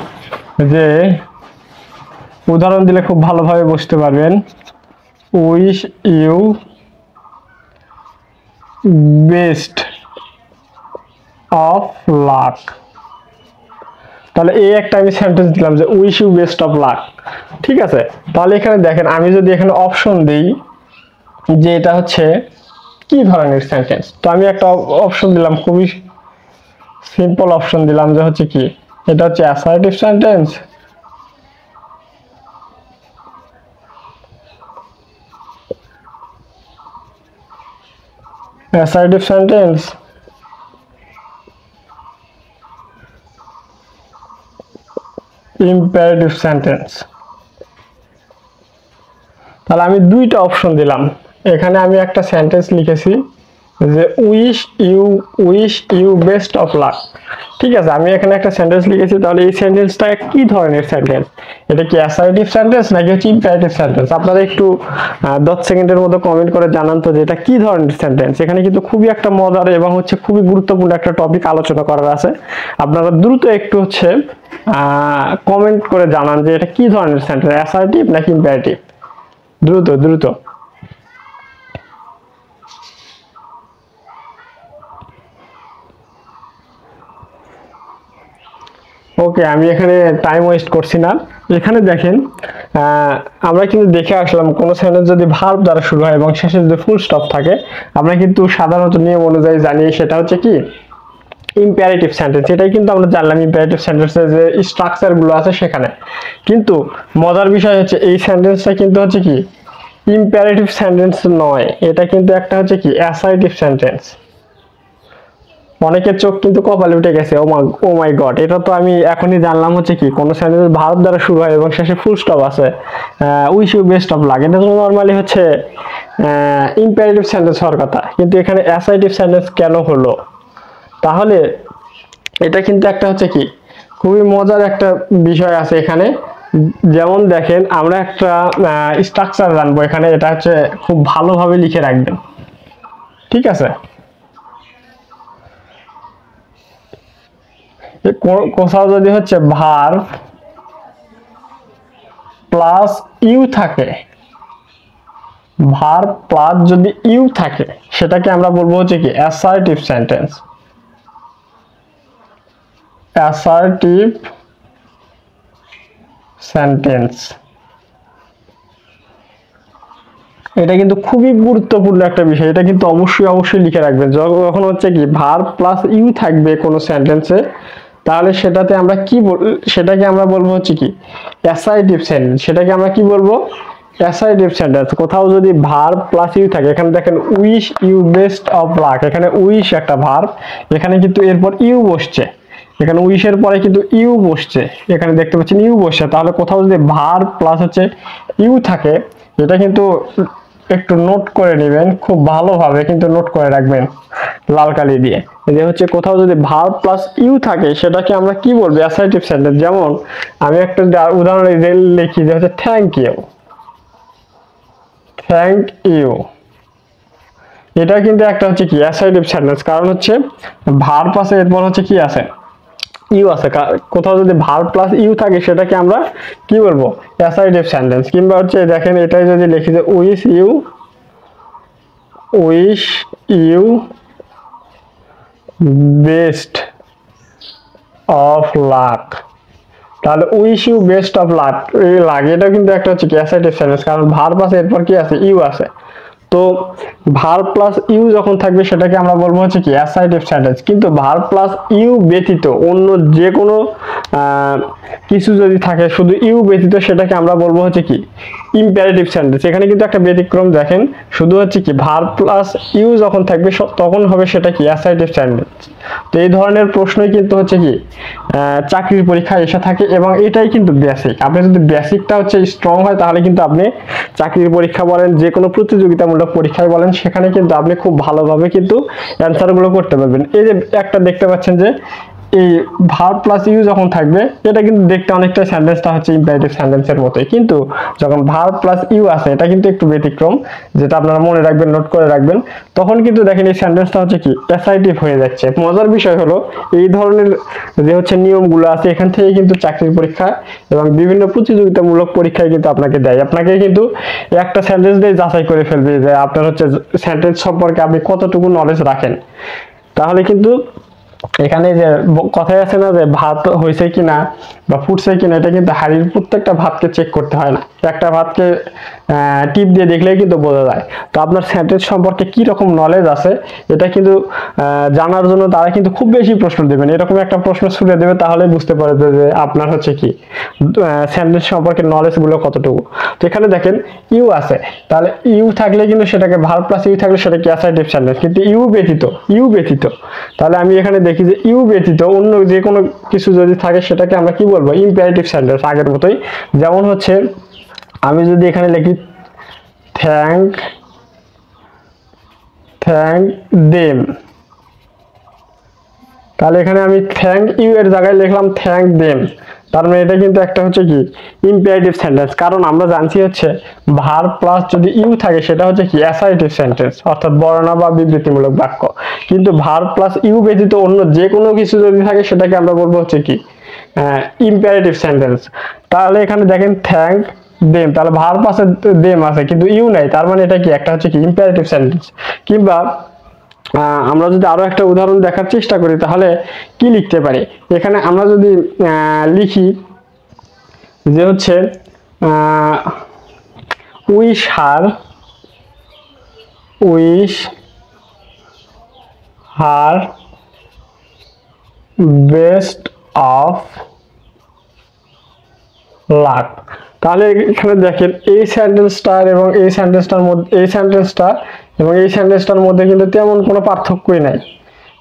যে উদাহরণ দিলে খুব ভালোভাবে বুঝতে পারবেন। Wish you best of luck. তাহলে এই একটা আমি সেন্টেন্স দিলাম যে wish you best of luck. ঠিক আছে, তাহলে এখানে দেখেন আমি যদি এখানে অপশন দিই, যে এটা হচ্ছে কি ধরনের সেন্টেন্স। তো আমি একটা অপশন দিলাম, খুবই সিম্পল অপশন দিলাম যে হচ্ছে কি এটা হচ্ছে assertive sentence, assertive sentence, imperative sentence. তাহলে আমি দুইটা অপশন দিলাম। এখানে আমি একটা সেন্টেন্স লিখেছি যে wish you best of luck. ঠিক আছে, আমি এখানে একটা সেন্টেন্স লিখেছি। তাহলে এই সেন্টেন্সটা কি ধরনের সেন্টেন্স? এটা কি অ্যাসার্টিভ সেন্টেন্স নাকি হচ্ছে ইম্পারেটিভ সেন্টেন্স? আপনারা একটু 10 সেকেন্ডের মধ্যে কমেন্ট করে জানান তো যে এটা কি ধরনের সেন্টেন্স। এখানে কিন্তু খুবই একটা মজার এবং হচ্ছে খুবই গুরুত্বপূর্ণ একটা টপিক আলোচনা করার আছে। আপনারা দ্রুত একটু হচ্ছে কমেন্ট করে জানান যে এটা কি ধরনের সেন্টেন্স, অ্যাসার্টিভ নাকি ইম্পারেটিভ। দ্রুত দ্রুত। ওকে, আমি এখানে টাইম ওয়েস্ট করছি না। এখানে দেখেন আমরা কিন্তু দেখে আসলাম কোন সেন্টেন্স যদি ভার্ব দ্বারা শুরু হয় এবং শেষে যদি ফুল স্টপ থাকে, আমরা কিন্তু সাধারণত নিয়ম অনুযায়ী জানি সেটা হচ্ছে কি ইম্পারেটিভ সেন্টেন্স। এটাই কিন্তু আমরা জানলাম ইম্পারেটিভ সেন্টেন্সের যে স্ট্রাকচার গুলো আছে সেখানে। কিন্তু মজার বিষয় হচ্ছে এই সেন্টেন্সটা কিন্তু হচ্ছে কি ইম্পারেটিভ সেন্টেন্স নয়, এটা কিন্তু একটা হচ্ছে কি অ্যাসার্টিভ সেন্টেন্স। অনেকের চোখ কিন্তু কপালে উঠে গেছে, ও মাই গড, এটা তো আমি এখনই জানলাম হচ্ছে কি কোন সেন্টেন্স ভার্ব দ্বারা শুরু হয় এবং শেষে ফুল স্টপ আছে, wish you best of luck, এটা তো নরমালি হচ্ছে ইম্পারেটিভ সেন্টেন্স হওয়ার কথা, কিন্তু এখানে অ্যাসার্টিভ সেন্টেন্স কেন হলো? তাহলে এটা কিন্তু একটা হচ্ছে কি খুবই মজার একটা বিষয় আছে এখানে। যেমন দেখেন আমরা একটা স্ট্রাকচার জানবো এখানে, এটা হচ্ছে খুব ভালোভাবে লিখে রাখবেন। ঠিক আছে, কোথাও যদি হচ্ছে ভার্ব প্লাস ইউ থাকে, ভার্ব প্লাস যদি ইউ থাকে সেটাকে আমরা বলবো হচ্ছে কি অ্যাসার্টিভ সেন্টেন্স, অ্যাসার্টিভ সেন্টেন্স। এটা কিন্তু খুবই গুরুত্বপূর্ণ একটা বিষয়, এটা কিন্তু অবশ্যই লিখে রাখবেন। যখন হচ্ছে কি ভার্ব প্লাস ইউ থাকবে কোনো সেন্টেন্সে, তাহলে সেটাতে আমরা কি সেটাকে আমরা বলবো হচ্ছে কি অ্যাসার্টিভ সেন্টেন্স। সেটাকে আমরা কি বলবো অ্যাসার্টিভ সেন্টেন্স। কোথাও যদি ভার্ব প্লাস ইউ থাকে, এখানে দেখেন wish you best of luck, এখানে উইশ একটা ভার্ব, এখানে কিন্তু এরপর ইউ বসছে, এখানে উইশের পরে কিন্তু ইউ বসছে, এখানে দেখতে পাচ্ছেন ইউ বসছে। তাহলে কোথাও যদি ভার্ব প্লাস হচ্ছে ইউ থাকে, এটা কিন্তু একটু নোট করে নেবেন খুব ভালোভাবে, কিন্তু নোট করে রাখবেন লাল কালি দিয়ে। যে হচ্ছে কোথাও যদি ভার্ব প্লাস ইউ থাকে সেটাকে আমরা কি বলবো অ্যাসার্টিভ সেন্টেন্স। যেমন আমি একটা উদাহরণ লিখি যে হচ্ছে থ্যাংক ইউ, থ্যাংক ইউ, এটা কিন্তু একটা হচ্ছে কি অ্যাসার্টিভ সেন্টেন্স, কারণ হচ্ছে ভার্ব আছে এরপর হচ্ছে কি আছে ইউ আছে। কোথাও যদি ভার্ব প্লাস ইউ থাকে সেটাকে আমরা কি বলবো অ্যাসার্টিভ সেন্টেন্স। কিংবা হচ্ছে দেখেন এটাই যদি লিখি যে wish you best of luck, তাহলে wish you best of luck, এটা কিন্তু একটা হচ্ছে কি অ্যাসার্টিভ সেন্টেন্স, কারণ ভার্ব আছে এরপর কি আছে ইউ আছে। তো ভার্ব প্লাস ইউ যখন থাকবে সেটাকে আমরা বলবো হচ্ছে কি অ্যাসার্টিভ সেন্টেন্স। কিন্তু ভার্ব প্লাস ইউ ব্যতীত অন্য যে কোনো কিছু যদি থাকে শুধু ইউ ব্যতীত, সেটাকে আমরা বলবো হচ্ছে কি ইম্পারেটিভ সেন্টেন্স। এখানে কিন্তু একটা ব্যতিক্রম দেখেন, শুধু হচ্ছে কি ভার্ব প্লাস ইউ যখন থাকবে তখন হবে সেটা কি অ্যাসার্টিভ সেন্টেন্স। তো এই ধরনের প্রশ্নই কিন্তু হচ্ছে কি চাকরির পরীক্ষায় এসে থাকে, এবং এটাই কিন্তু বেসিক। আপনি যদি বেসিকটা হচ্ছে স্ট্রং হয় তাহলে কিন্তু আপনি চাকরির পরীক্ষা বলেন, যে কোনো প্রতিযোগিতামূলক পরীক্ষায় বলেন, সেখানে কিন্তু আপনি খুব ভালোভাবে কিন্তু অ্যান্সারগুলো করতে পারবেন। এই যে একটা দেখতে পাচ্ছেন যে এই ভার্ব প্লাস ইউ যখন থাকবে, এটা কিন্তু দেখতে অনেকটা সেন্টেন্সটা হচ্ছে ইম্পারেটিভ সেন্টেন্সের মতোই, কিন্তু যখন ভার্ব প্লাস ইউ আছে এটা কিন্তু একটু ব্যতিক্রম, যেটা আপনারা মনে রাখবেন, নোট করে রাখবেন। তখন কিন্তু দেখেন এই সেন্টেন্সটা হচ্ছে কি অ্যাসার্টিভ হয়ে যাচ্ছে। মজার বিষয় হলো এই ধরনের যে হচ্ছে নিয়মগুলো আছে এখান থেকে কিন্তু চাকরির পরীক্ষা এবং বিভিন্ন প্রতিযোগিতামূলক পরীক্ষায় কিন্তু আপনাকে দেয়, আপনাকে কিন্তু একটা সেন্টেন্স দিয়ে যাচাই করে ফেলবে যে আপনার হচ্ছে সেন্টেন্স সম্পর্কে আপনি কতটুকু নলেজ রাখেন। তাহলে কিন্তু এখানে যে কথাই আছে না যে ভাত হয়েছে কিনা বা ফুটছে কিনা, এটা কিন্তু হাঁড়ির প্রত্যেকটা ভাতকে চেক করতে হয় না, একটা ভাতকে টিপ দিয়ে দেখলেই কিন্তু বোঝা যায়। তো আপনার সেন্টেন্স সম্পর্কে কি রকম নলেজ আছে এটা কিন্তু জানার জন্য তারা কিন্তু খুব বেশি প্রশ্ন দেবেন, এরকম একটা প্রশ্ন ছুড়ে দেবে, তাহলে বুঝতে পারবে যে আপনার হচ্ছে কি সেন্টেন্স সম্পর্কে নলেজ গুলো কতটুকু। তো এখানে দেখেন ইউ আছে, তাহলে ইউ থাকলে কিন্তু সেটাকে ভার্ব প্লাস ইউ থাকলে সেটাকে অ্যাসার্টিভ সেন্টেন্স, কিন্তু ইউ ব্যতীত, তাহলে আমি এখানে দেখি যে ইউ ব্যতীত অন্য যে কোনো কিছু যদি থাকে সেটাকে আমরা কি বলবো, ইম্পারেটিভ সেন্টেন্স আগের মতোই। যেমন হচ্ছে আমি যদি এখানে লিখি থ্যাংক দেম, তাহলে এখানে আমি থ্যাংক ইউ এর জায়গায় লিখলাম থ্যাংক দেম, তার মানে এটা কিন্তু একটা হচ্ছে কি ইম্পারেটিভ সেন্টেন্স, কারণ আমরা জানছি হচ্ছে ভার্ব প্লাস যদি ইউ থাকে সেটা হচ্ছে কি অ্যাসার্টিভ সেন্টেন্স, অর্থাৎ বর্ণনা বা বিবৃতিমূলক বাক্য। কিন্তু ভার্ব প্লাস ইউ ব্যতীত অন্য যে কোনো কিছু যদি থাকে সেটাকে আমরা বলবো হচ্ছে কি ইম্পারেটিভ সেন্টেন্স। তাহলে এখানে দেখেন থ্যাংক দেম, তাহলে ভার্ব আছে দেম আছে কিন্তু ইউ নাই, তার মানে এটা কি একটা হচ্ছে কি ইম্পারেটিভ সেন্টেন্স। কিংবা আমরা যদি আরো একটা উদাহরণ দেখার চেষ্টা করি তাহলে কি লিখতে পারি, এখানে আমরা যদি লিখি যে হচ্ছে wish her best of luck. তাহলে এখানে দেখেন এই সেন্টেন্সটার এবং এই সেন্টেন্সটার মধ্যে এই সেন্টেন্সটার মধ্যে কিন্তু তেমন কোনো পার্থক্যই নাই,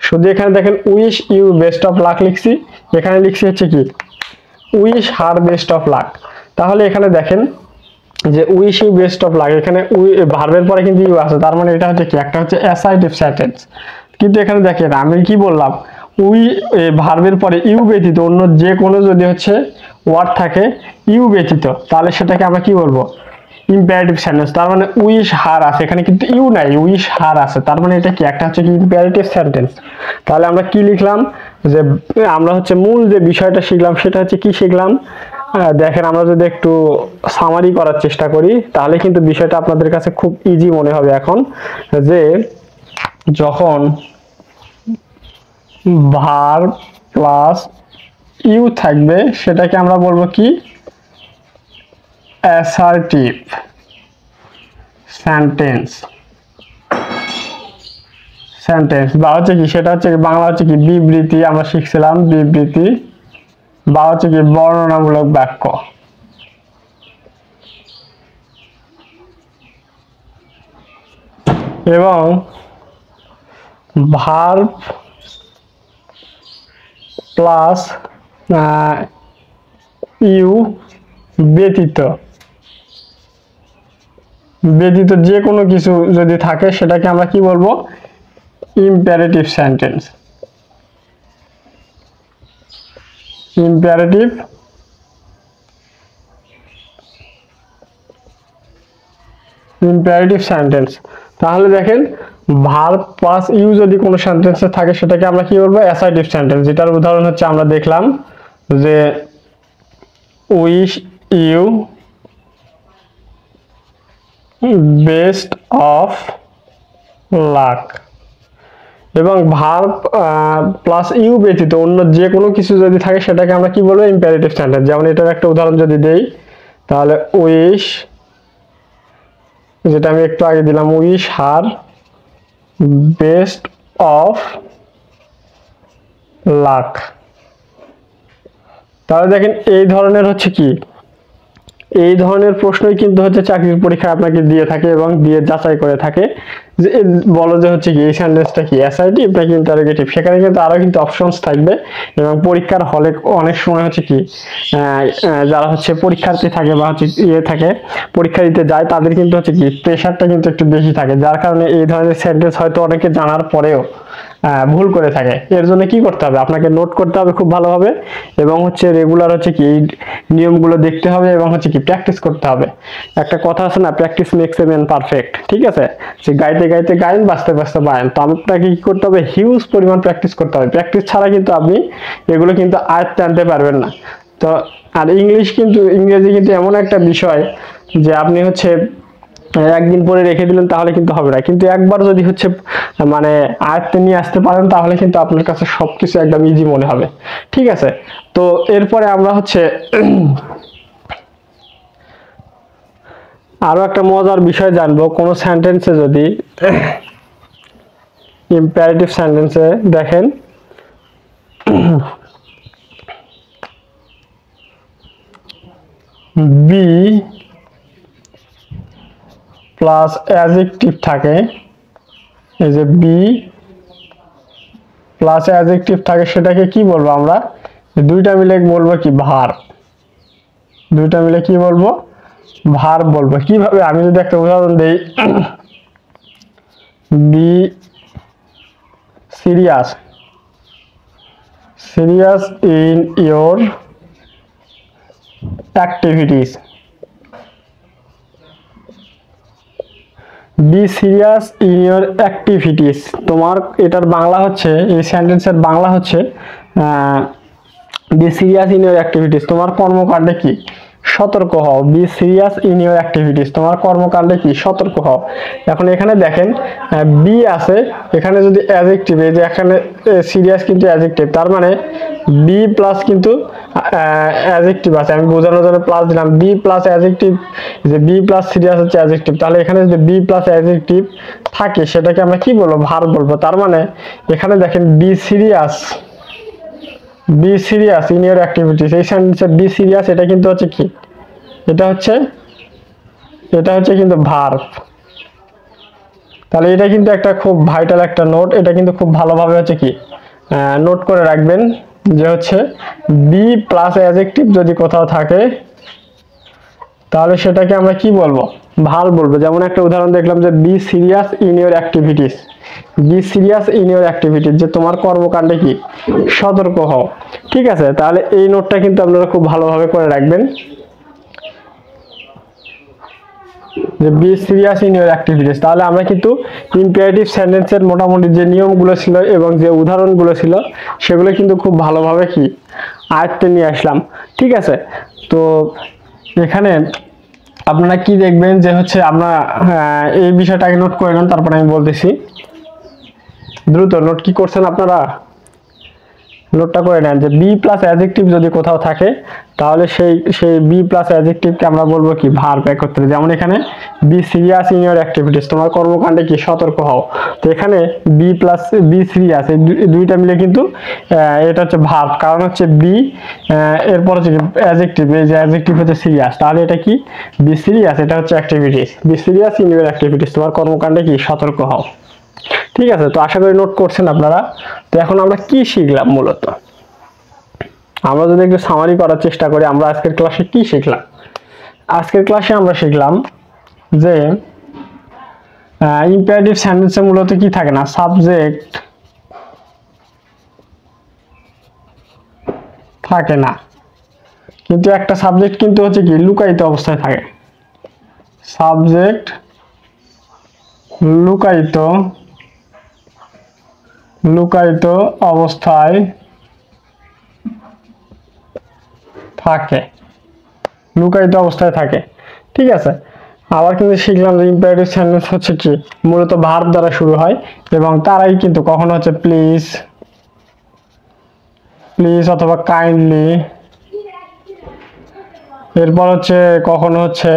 শুধু এখানে দেখেন wish you best of luck লিখছি, এখানে লিখছি হচ্ছে কি wish her best of luck. তাহলে এখানে দেখেন যে wish you best of luck, এখানে ভার্বের পরে কিন্তু ইউ আছে, তার মানে এটা হচ্ছে কি একটা হচ্ছে অ্যাসার্টিভ সেন্টেন্স। কিন্তু এখানে দেখেন আমি কি বললাম, ভার্বের পরে ইউ ব্যতীত অন্য যে কোনো যদি হচ্ছে ওয়ার্ড থাকে ইউ ব্যতীত, তাহলে সেটাকে আমরা কি বলবো ইম্পারেটিভ সেন্টেন্স। তার মানে উইশ হার আছে, এখানে কিন্তু ইউ নাই, উইশ হার আছে, তার মানে এটা কি একটা হচ্ছে কি ইম্পারেটিভ সেন্টেন্স। তাহলে আমরা কি লিখলাম, যে আমরা হচ্ছে মূল যে বিষয়টা শিখলাম সেটা হচ্ছে কি শিখলাম, দেখেন আমরা যদি একটু সামারি করার চেষ্টা করি তাহলে কিন্তু বিষয়টা আপনাদের কাছে খুব ইজি মনে হবে এখন, যে যখন ভার্ব প্লাস ইউ থাকবে সেটাকে আমরা বলবো কি অ্যাসার্টিভ সেন্টেন্স বা হচ্ছে কি সেটা হচ্ছে বাংলা হচ্ছে কি বিবৃতি, আমরা শিখছিলাম বিবৃতি বা হচ্ছে কি বর্ণনামূলক বাক্য। এবং ভার্ব প্লাস ইউ ব্যতীত যে কোনো কিছু যদি থাকে সেটাকে আমরা কি বলবো ইম্পারেটিভ সেন্টেন্স। Imperative sentence. তাহলে দেখেন ভার্ব প্লাস ইউ যদি কোনো সেন্টেন্সে থাকে সেটাকে আমরা কি বলবো অ্যাসার্টিভ সেন্টেন্স, যেটার উদাহরণ হচ্ছে আমরা দেখলাম যে wish you best of luck. এবং ভার্ব প্লাস ইউ ব্যতীত অন্য যে কোনো কিছু যদি থাকে সেটাকে আমরা কি বলবো ইম্পারেটিভ সেন্টেন্স। যেমন এটার একটা উদাহরণ যদি দেই তাহলে উইশ, যেটা আমি একটু আগে দিলাম, wish her best of luck. তাহলে দেখেন এই ধরনের হচ্ছে কি এই ধরনের প্রশ্নই কিন্তু হচ্ছে চাকরির পরীক্ষায় আপনাকে দিয়ে থাকে এবং দিয়ে যাচাই করে থাকে যে বলো যে হচ্ছে কি এই সেন্টেন্সটা কি অ্যাসার্টিভ নাকি ইন্টারোগেটিভ। সেখানে কিন্তু আরো কিন্তু অপশনস থাকবে এবং পরীক্ষার হলে অনেক সময় হচ্ছে কি যারা হচ্ছে পরীক্ষার্থী থাকে বা হচ্ছে থাকে পরীক্ষা দিতে যায় তাদের কিন্তু হচ্ছে কি প্রেশারটা কিন্তু একটু বেশি থাকে, যার কারণে এই ধরনের সেন্টেন্স হয়তো অনেকে জানার পরেও ভুল করে থাকে। এর জন্য কি করতে হবে, আপনাকে নোট করতে হবে খুব ভালোভাবে এবং হচ্ছে রেগুলার হচ্ছে কি এই নিয়মগুলো দেখতে হবে এবং হচ্ছে কি প্র্যাকটিস করতে হবে। একটা কথা আছে না, practice makes a man perfect, ঠিক আছে, যে গাইতে গাইতে গায়েন বাঁচতে বাঁচতে বায়েন। তো আপনাকে কি করতে হবে, হিউজ পরিমাণ প্র্যাকটিস করতে হবে। প্র্যাকটিস ছাড়া কিন্তু আপনি এগুলো কিন্তু আয়ত্তে আনতে পারবেন না। তো আর ইংরেজি কিন্তু এমন একটা বিষয় যে আপনি হচ্ছে একদিন পরে রেখে দিলেন তাহলে কিন্তু হবে না, কিন্তু একবার যদি হচ্ছে মানে আয়ত্তে নিয়ে আসতে পারেন তাহলে কিন্তু আপনার কাছে সবকিছু একদম ইজি মনে হবে। ঠিক আছে, তো এরপরে আমরা হচ্ছে আরো একটা মজার বিষয় জানবো। কোন সেন্টেন্সে যদি ইম্পারেটিভ সেন্টেন্সে দেখেন বি প্লাস অ্যাডজেক্টিভ থাকে, এই যে বি প্লাস অ্যাডজেক্টিভ থাকে, সেটাকে কি বলবো আমরা? দুইটা মিলে বলবো কি? ভার্ব। দুইটা মিলে কি বলবো? ভার্ব বলবো। কিভাবে? আমি যদি একটা উদাহরণ দেই, be serious, serious in your activities. Be serious in your activities, তোমার এটার বাংলা হচ্ছে, এই সেন্টেন্সের বাংলা হচ্ছে be serious in your activities, তোমার কর্মকাণ্ডে কি? সতর্ক হও। Be serious in your activities, তোমার কর্মকাণ্ডে কি? সতর্ক হও। এখন এখানে দেখেন বি আছে, এখানে যদি অ্যাডজেক্টিভ, এই যে এখানে সিরিয়াস কিন্তু অ্যাডজেক্টিভ, তার মানে বি প্লাস কিন্তু অ্যাডজেক্টিভ আছে, আমি বোঝানোর জন্য প্লাস দিলাম। বি প্লাস অ্যাডজেক্টিভ, যে বি প্লাস সিরিয়াস হচ্ছে অ্যাডজেক্টিভ, তাহলে এখানে যদি বি প্লাস অ্যাডজেক্টিভ থাকে সেটাকে আমরা কি বলবো? ভার্ব বলবো। তার মানে এখানে দেখেন be serious, be serious in your activities, এই সেন্টেন্সে বি সিরিয়াস এটা কিন্তু হচ্ছে কি? এটা হচ্ছে কিন্তু ভার্ব। তাহলে এটা কিন্তু একটা খুব ভাইটাল একটা নোট, এটা কিন্তু খুব ভালোভাবে হচ্ছে কি নোট করে রাখবেন, যে হচ্ছে বি প্লাস অ্যাডজেক্টিভ যদি কোথাও থাকে তাহলে সেটাকে আমরা কি বলবো? ভার্ব বলবো। যেমন একটা উদাহরণ দেখলাম যে be serious in your activities, be serious in your activities, যে তোমার কর্মকাণ্ডে কি? সতর্ক হও। ঠিক আছে, তাহলে এই নোটটা কিন্তু আপনারা খুব ভালোভাবে করে রাখবেন, যে be serious in your activities. তাহলে আমরা কিন্তু ইম্পারেটিভ সেন্টেন্সের মোটামুটি যে নিয়মগুলো ছিল এবং যে উদাহরণগুলো ছিল সেগুলো কিন্তু খুব ভালোভাবে কি আয়ত্তে নিয়ে আসলাম। ঠিক আছে, তো এখানে আপনারা কি দেখবেন যে হচ্ছে আমরা এই বিষয়টাকে নোট করে নেন, তারপরে আমি বলতেছি। দ্রুত নোট কি করছেন আপনারা? নোটটা করে নেন যে বি প্লাস অ্যাডজেক্টিভ যদি কোথাও থাকে তাহলে সেই বি প্লাস অ্যাডজেক্টিভকে আমরা বলবো কি? ভার্ব একত্রে। যেমন এখানে be serious in your activities, তোমার কর্মকাণ্ডে কি? সতর্ক হও। তো এখানে বি প্লাস বি সিরিয়াস, এই দুইটা মিলে কিন্তু এটা হচ্ছে ভার্ব, কারণ হচ্ছে বি এরপর হচ্ছে অ্যাডজেক্টিভ, এই যে অ্যাডজেক্টিভ হচ্ছে সিরিয়াস, তাহলে এটা কি? বি সিরিয়াস, এটা হচ্ছে activities. Be serious in your activities, তোমার কর্মকাণ্ডে কি? সতর্ক হও। ঠিক আছে, তো আশা করি নোট করছেন আপনারা। তো এখন আমরা কি শিখলাম? মূলত আমরা যদি একটু সামারি করার চেষ্টা করি, আমরা আজকের ক্লাসে কি শিখলাম? আজকের ক্লাসে আমরা শিখলাম যে ইম্পারেটিভ সেন্টেন্সে মূলত কি থাকে না? সাবজেক্ট থাকে না, কিন্তু একটা সাবজেক্ট কিন্তু হচ্ছে কি? লুকায়িত অবস্থায় থাকে। সাবজেক্ট লুকায়িত অবস্থায় থাকে, লুকায়িত অবস্থায় থাকে। ঠিক আছে, আবার কিন্তু শিখলাম যে ইম্পারেটিভ সেন্টেন্স হচ্ছে কি? মূলত ভার্ব দ্বারা শুরু হয় এবং তারাই কিন্তু কখনো হচ্ছে প্লিজ, অথবা কাইন্ডলি, এরপর হচ্ছে কখনো হচ্ছে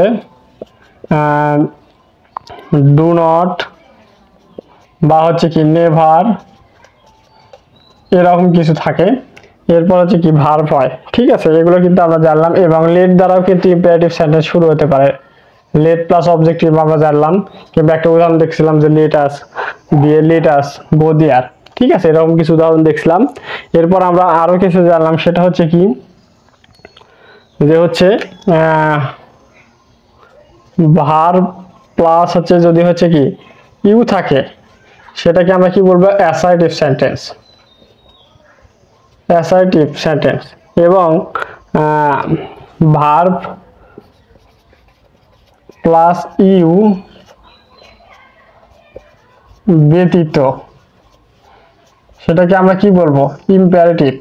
ডু নট, বা হচ্ছে কি নেভার, এরকম কিছু থাকে। এরপর হচ্ছে কি? ভার্ব হয়। ঠিক আছে, এগুলো কিন্তু আমরা জানলাম। এবং লেট দ্বারাও কিন্তু ইম্পারেটিভ সেন্টেন্স শুরু হতে পারে। লেট প্লাস অবজেক্টিভ আমরা জানলাম, কিংবা একটা উদাহরণ দেখছিলাম যে লেট আস দিয়ে লেট আস গো দেয়ার। ঠিক আছে, এরকম কিছু উদাহরণ দেখছিলাম। এরপর আমরা আরো কিছু জানলাম, সেটা হচ্ছে কি? যে হচ্ছে ভার্ব প্লাস হচ্ছে যদি হচ্ছে কি ইউ থাকে সেটাকে আমরা কি বলবো? Assertive sentence. Assertive sentence. এবং ভার্ব প্লাস ইউ ব্যতীত সেটাকে আমরা কি বলবো? ইম্পারেটিভ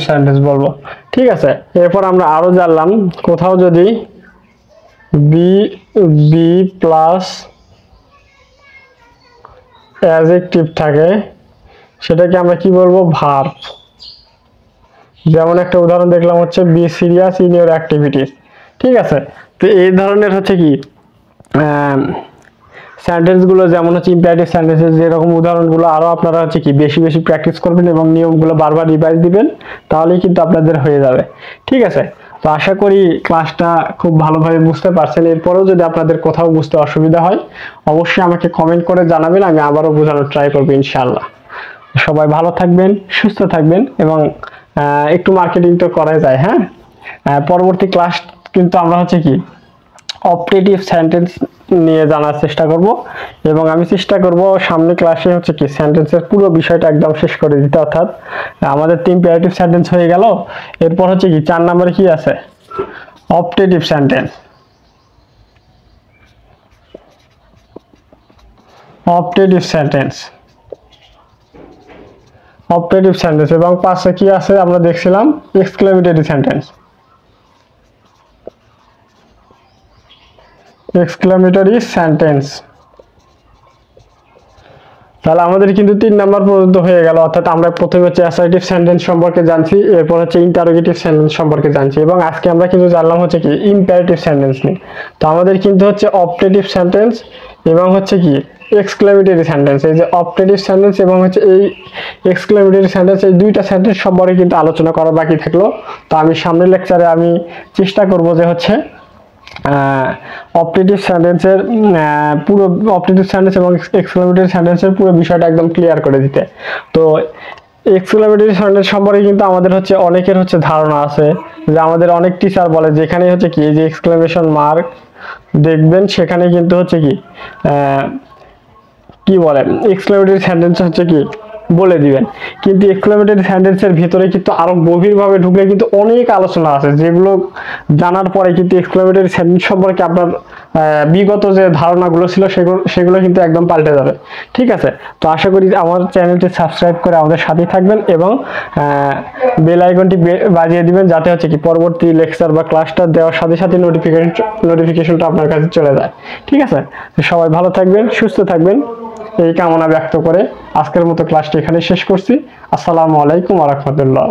সেন্টেন্স বলবো। ঠিক আছে, এরপর আমরা আরো জানলাম কোথাও যদি বি বি প্লাস অ্যাডজেক্টিভ থাকে সেটাকে আমরা কি বলবো, ভার্ব। যেমন একটা উদাহরণ দেখলাম হচ্ছে be serious in your activities. ঠিক আছে, তো এই ধরনের হচ্ছে কি সেন্টেন্সগুলো, যেমন হচ্ছে ইম্পারেটিভ সেন্টেন্সেস, যেরকম উদাহরণগুলো আরো আপনারা হচ্ছে কি বেশি বেশি প্র্যাকটিস করবেন এবং নিয়মগুলো বারবার রিভাইজ দিবেন, তাহলেই কিন্তু আপনাদের হয়ে যাবে। ঠিক আছে, তো আশা করি ক্লাসটা খুব ভালোভাবে বুঝতে পারছেন। এরপরেও যদি আপনাদের কোথাও বুঝতে অসুবিধা হয় অবশ্যই আমাকে কমেন্ট করে জানাবেন, আমি আবারও বোঝানোর ট্রাই করবো ইনশাআল্লাহ। সবাই ভালো থাকবেন, সুস্থ থাকবেন এবং একটু মার্কেটিং তো করা যায়। হ্যাঁ, পরবর্তী ক্লাস কিন্তু আমরা হচ্ছে কি অপারেটিভ সেন্টেন্স নিয়ে জানার চেষ্টা করব এবং আমি চেষ্টা করব সামনে ক্লাসে হচ্ছে কি সেন্টেন্সের পুরো বিষয়টা একদম শেষ করে দিতে। অর্থাৎ আমাদের 3 ইম্পারেটিভ সেন্টেন্স হয়ে গেল, এরপর হচ্ছে কি 4 নম্বরে কি আছে, operative sentence. Operative sentence operative sentence এবং 5 কি আছে আমরা দেখছিলাম, এক্সক্লেমেটরি সেন্টেন্স। Exclamatory sentence. তাহলে আমাদের কিন্তু 3 নাম্বার পর্যন্ত হয়ে গেল। অর্থাৎ আমরা প্রথমে হচ্ছে অ্যাসার্টিভ সেন্টেন্স সম্পর্কে জানছি, এরপর হচ্ছে ইন্টারোগেটিভ সেন্টেন্স সম্পর্কে জানছি এবং আজকে আমরা কিন্তু জানলাম হচ্ছে কি ইম্পারেটিভ সেন্টেন্স নিয়ে। তো আমাদের কিন্তু হচ্ছে অপারেটিভ সেন্টেন্স এবং হচ্ছে কি এক্সক্লেমেটরি সেন্টেন্স, এই যে অপারেটিভ সেন্টেন্স এবং হচ্ছে এই এক্সক্লেমেটরি সেন্টেন্স, এই দুইটা সেন্টেন্স সম্পর্কে কিন্তু আলোচনা করা বাকি থাকলো। তো আমি সামনের লেকচারে আমি চেষ্টা করব যে হচ্ছে অপারেটিভ সেন্টেন্সের পুরো অপারেটিভ সেন্টেন্স এবং এক্সক্লেমেটরি সেন্টেন্সের পুরো বিষয়টা একদম ক্লিয়ার করে দিতে। তো এক্সক্লেমেটরি সেন্টেন্স সম্পর্কে কিন্তু আমাদের হচ্ছে অনেকের হচ্ছে ধারণা আছে যে আমাদের অনেক টিচার বলে যেখানে হচ্ছে কি এই যে এক্সক্লেমেশন মার্ক দেখবেন সেখানে কিন্তু হচ্ছে কি বলে এক্সক্লেমেটরি সেন্টেন্স হচ্ছে কি বলে দিবেন, কিন্তু এক্সক্লেমেটরি সেন্টেন্সের ভিতরে কিন্তু আরো গভীরভাবে ঢুকলে কিন্তু অনেক আলোচনা আছে, যেগুলো জানার পরে কিন্তু এক্সক্লেমেটরি সেন্টেন্স সম্পর্কে আপনার বিগত যে ধারণাগুলো ছিল সেগুলো কিন্তু একদম পাল্টে যাবে। ঠিক আছে, তো আশা করি আমার চ্যানেলটি সাবস্ক্রাইব করে আমাদের সাথেই থাকবেন এবং বেল আইকনটি বাজিয়ে দিবেন যাতে হচ্ছে কি পরবর্তী লেকচার বা ক্লাসটা দেওয়ার সাথে সাথে নোটিফিকেশনটা আপনার কাছে চলে যায়। ঠিক আছে, সবাই ভালো থাকবেন, সুস্থ থাকবেন এই কামনা ব্যক্ত করে আজকের মতো ক্লাসটি এখানে শেষ করছি। আসসালামু আলাইকুম ওয়া রাহমাতুল্লাহ।